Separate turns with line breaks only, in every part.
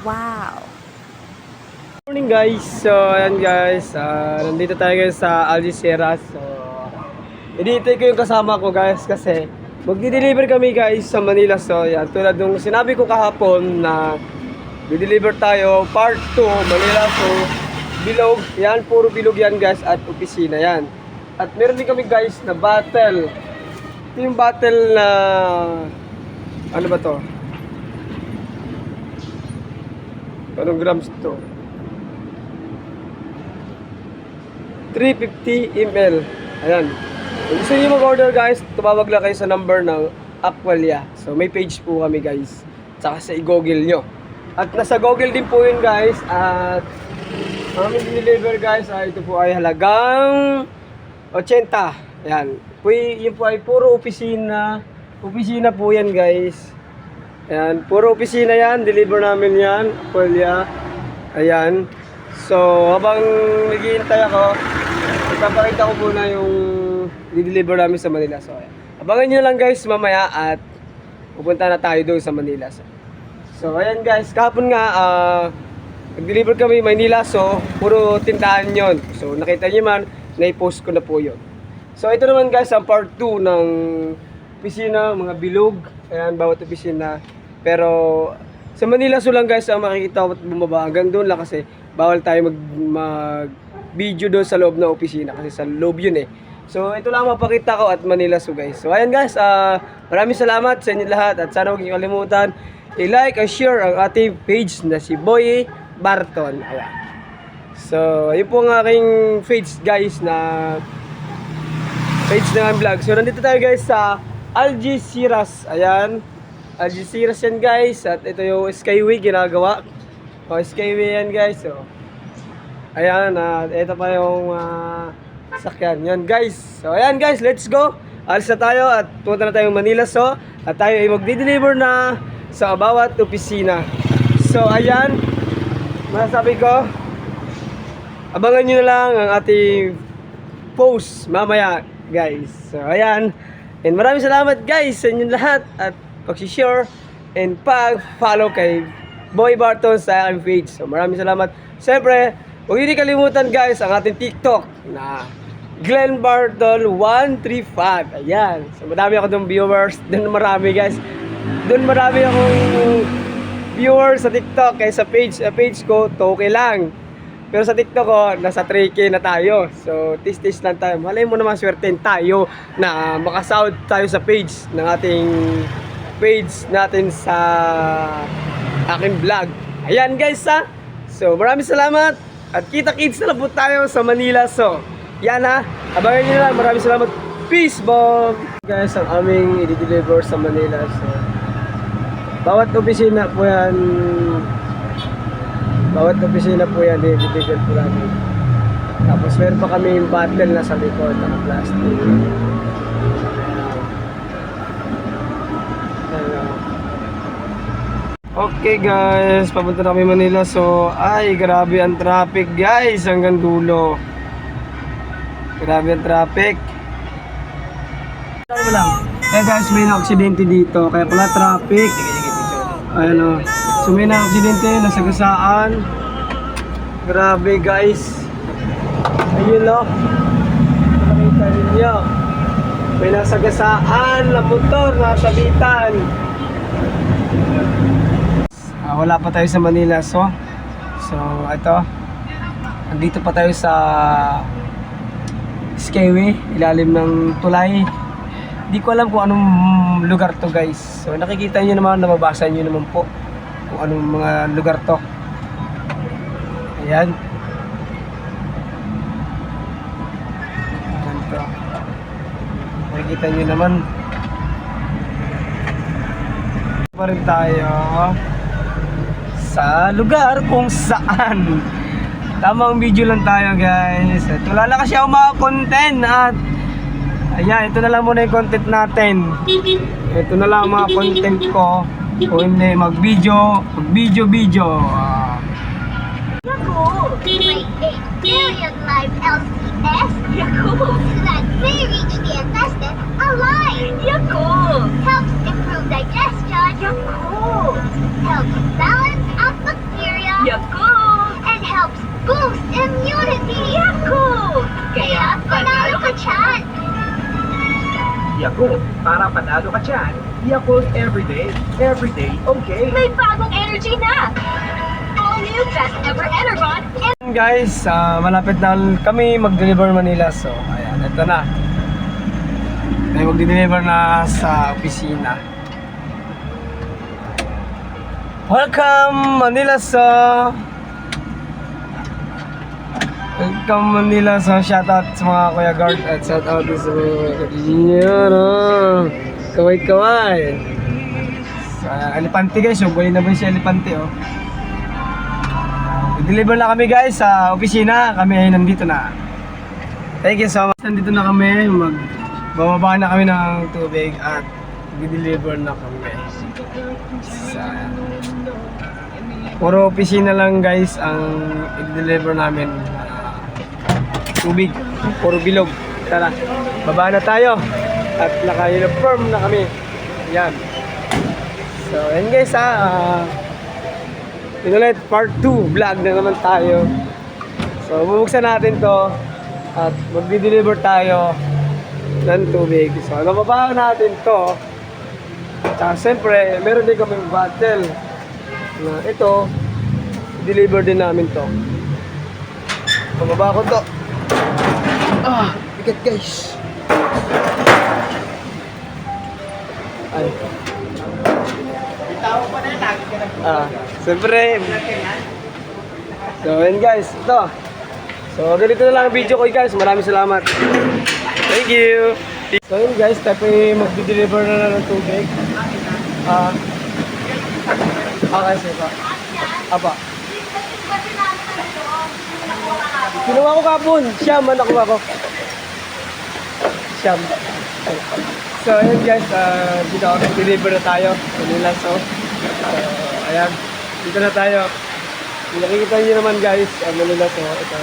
Wow!
Morning guys, so ayan guys, nandito tayo guys sa Algeciras. So inihintay ko yung kasama ko guys kasi magdi-deliver kami guys sa Manila. So yan, tulad nung sinabi ko kahapon na di-deliver tayo part 2 Manila. So bilog, yan, puro bilog yan guys at opisina yan. At meron din kami guys na battle. Ito yung battle na ano ba to? Anong grams to? 350 ml. Ayan. Kung gusto niyo mag-order guys, tumawag lang kayo sa number ng Aqualia. So may page po kami guys. Tsaka sa i-google nyo. At nasa Google din po yun guys. At aming deliver guys, ito po ay halagang 80. Ayan. Yun po ay puro opisina. Opisina po yan guys. Ayan. Puro opisina yan. Deliver namin yan. Aqualia. Ayan. So habang naghihintay ako, ipapakita ko muna yung i-deliver namin sa Manila. So, abangan nyo lang guys mamaya at pupunta na tayo doon sa Manila. So ayan guys, kahapon nga nag-deliver kami Manila. So, puro tindahan yon. So, nakita nyo man, na-post ko na po yun. So, ito naman guys, ang part 2 ng opisina, mga bilog. Ayan, bawat opisina. Pero, sa Manila so lang guys, ang makikita ko at bumaba. Hanggang doon lang kasi bawal tayo mag-video doon sa loob ng opisina kasi sa loob yun eh. So ito lang mapakita ko at Manila so guys. So ayan guys, maraming salamat sa inyo lahat at sana huwag niyo kalimutan i-like and share ang ating page na si Boy Barton. Ayan. So yun po ang aking page guys na page ng vlog. So nandito tayo guys sa Algeciras. Ayan. Algeciras yan guys at ito yung Skyway ginagawa. O Skyway yan guys. So ayan, ito pa yung sakyan. Yan guys. So ayan guys, let's go. Alis na tayo at punta na tayong Manila. So at tayo ay magdi-deliver na sa bawat opisina. So ayan, masasabi ko, abangan nyo na lang ang ating post mamaya guys. So ayan, and maraming salamat guys sa inyo lahat at pag-share and pag-follow kay Boy Barton sa aking page. So maraming salamat. Siyempre, huwag hindi kalimutan guys ang ating TikTok na Glenn Barton 135. Ayan. So madami ako doon viewers. Doon marami guys. Doon marami akong viewers sa TikTok. Kaya sa page ko, 2K lang. Pero sa TikTok ko, nasa 3K na tayo. So tis-tis lang tayo. Malay mo naman swertein tayo na makasahod tayo sa page ng ating page natin sa aking vlog. Ayan guys ha. So maraming salamat. At kita-kits na lang po tayo sa Manila. So, yan ha. Abangan nyo lang. Maraming salamat. Peace bomb! Guys, ang aming i-deliver sa Manila. So, bawat opisina po yan. Bawat opisina po yan. I-deliver po namin. Tapos, meron pa kami yung bottle na sa likod. Ng plastic. Okay guys, papunta na kami Manila. So, ay grabe ang traffic guys hanggang dulo. Grabe ang traffic. Kaya guys, may na-aksidente dito. Kaya pala traffic. Ayan o. So may na-aksidente, nasagasaan. Grabe guys. Ayun o. Nakita ninyo. May nasagasaan na motor, nasabitan. Wala pa tayo sa Manila. So ito, andito pa tayo sa Skyway, ilalim ng tulay. Hindi ko alam kung anong lugar to guys. So nakikita nyo naman, nababasa nyo naman po kung anong mga lugar to. Ayan. Ayan to. Nakikita nyo naman. Pa rin tayo sa lugar kung saan tamang video lang tayo guys. At wala na kasi ako mga content. At ayan, ito na lang muna yung content natin. Ito na lang mga content ko. Kung hindi mag-video
Yakult! Create a billion live LCS! Yakult! So that they reach the intestine alive! Yakult! Helps improve digestion! Yakult! Helps balance out the
Yakult. Para panalo ka dyan, Yakult everyday, okay.
May bagong energy na! All new best ever Energon and
Guys, malapit na kami mag-deliver Manila. So, ayan, ito na. May mag-deliver na sa opisina. Welcome Manila sa shoutout sa mga Kuya Guard at shoutout sa mga yun, kaway-kaway. Sa Elepante guys, so buhay na ba si Elepante oh. I-deliver na kami guys sa opisina. Kami ay nandito na. Thank you so much. Nandito na kami. Bababa na kami ng tubig at i-deliver na kami. Puro opisina lang guys ang i-deliver namin. Tubig. Puro bilog. Tara. Baba na tayo. At naka-uniform na kami. Yan. So, yan guys ito ulit, part 2, vlog na naman tayo. So, bubuksan natin to at magdi-deliver tayo ng tubig. So, nababa natin to. At siyempre, meron din kami bottle na ito, deliver din namin to. Pababa ko to. Bigat guys. Ay. Siyempre. So, yun guys, ito. So, ganito na lang ang video ko guys. Maraming salamat. Thank you. So, yun guys, tayo mag-deliver na ng tubig. Okay, sige pa. Apa. Kinuha ko kapon. Siyam, nakuha ko. Siyam. So, ayan guys, dito ako deliver na tayo. Manila, so, ayan, dito na tayo. Nakikita nyo naman guys, Manila, so, ito.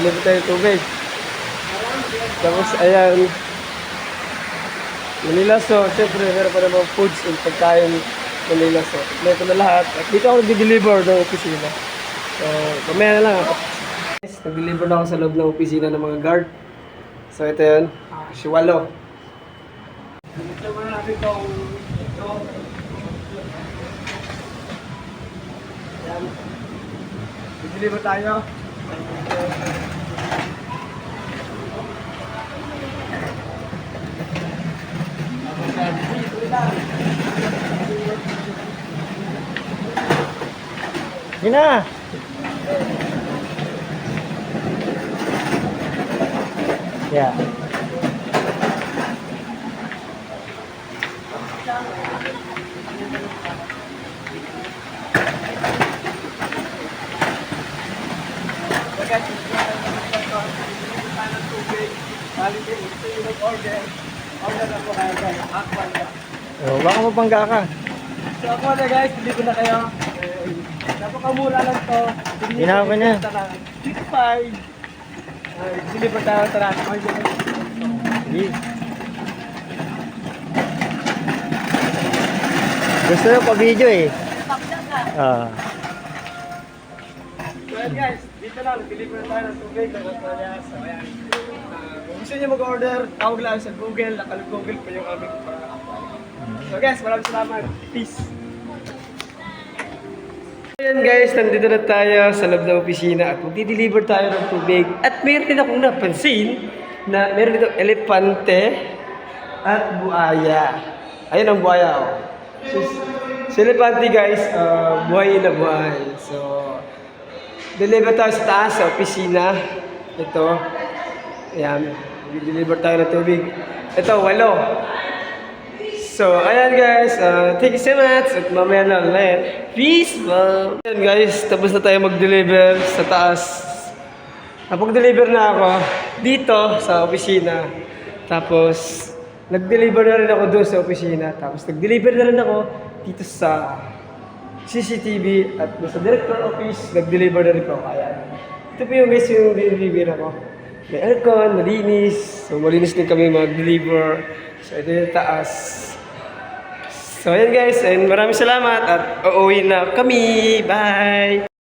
Deliver tayo ng tubig. Tapos, ayan, Manila, so, syempre, meron pa naman foods and pagkain Manila, so, ito na lahat. At dito ako nag-deliver ng opisina. So, mamaya na lang ako. Guys, nag-deliver na ako sa loob ng opisina ng mga guard. So, ito yun, si Walo. Ito muna natin itong ito. Ayan. I-deliver tayo. Gina! Yeah. Oh, baka mapangga ka. So ako na guys, hindi ko na kayo. Napakamura lang to. Ginawa ko niya. 55. Hindi pa tayo tarata. Gusto nyo pa-video eh. So guys, dito lang, deliver na tayo ng tubig. So ayan. Kung gusto nyo mag-order, tawag lang sa Google. Nakal-Google pa yung aming So guys, maraming salamat. Peace. Ayan guys, nandito na tayo sa loob ng opisina at magdi-deliver tayo ng tubig. At mayroon din akong napansin na meron dito elepante at buaya. Ayan ang buaya oh. Si elepante guys, buhay na buhay. So, deliver tayo sa taas sa opisina. Ito. Ayan, magdi-deliver tayo ng tubig. Ito, 8. So, ayan guys, thank you so much at mamaya na ulit. Peace, ma'am! Ayan guys, tapos na tayo mag-deliver sa taas. Napag-deliver na ako dito sa opisina. Tapos, nag-deliver na rin ako doon sa opisina. Tapos, nag-deliver na rin ako dito sa CCTV at sa director office, nag-deliver na rin ako. Ayan. Ito po yung guys yung deliver ako. May aircon, malinis. So, malinis din kami mag-deliver. So, ito yung taas. So, ayan guys, and maraming salamat at uuwi na kami. Bye!